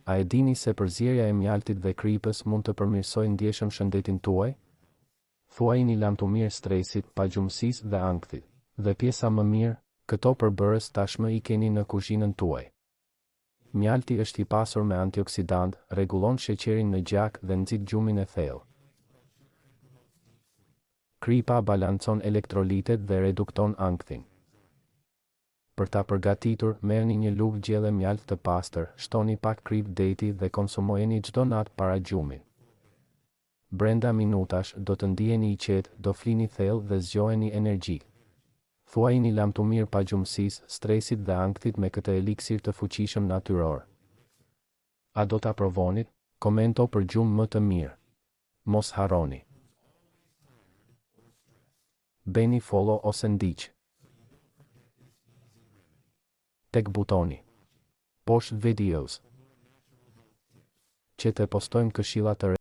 A e dini se përzierja e mjaltit dhe kripës mund të përmirësojë ndjeshëm shëndetin tuaj? Thuajini lamtumir stresit, pagjumësisë dhe ankthit. Dhe pjesa më mirë, këto përbërës tashmë i keni në kuzhinën tuaj. Mjalti është i pasur me antioksidant, rregullon sheqerin në gjak dhe nxit gjumin e thellë. Kripa balancon elektrolitet dhe redukton ankthin. Për ta përgatitur, merrni një lugë gjelle mjalt të pastër, shtoni pak kripë deti dhe konsumojeni çdo natë para gjumit. Brenda minutash do të ndiheni i qetë, do flini thellë dhe zgjoheni energji. Thuajini lamtumir pagjumësisë, stresit dhe ankthit me këtë eliksir të fuqishëm natyror. A do ta provoni? Komento për gjumë më të mirë. Mos harroni. Bëni follow ose ndiq tek butoni poshtë videos që të postojmë këshilla të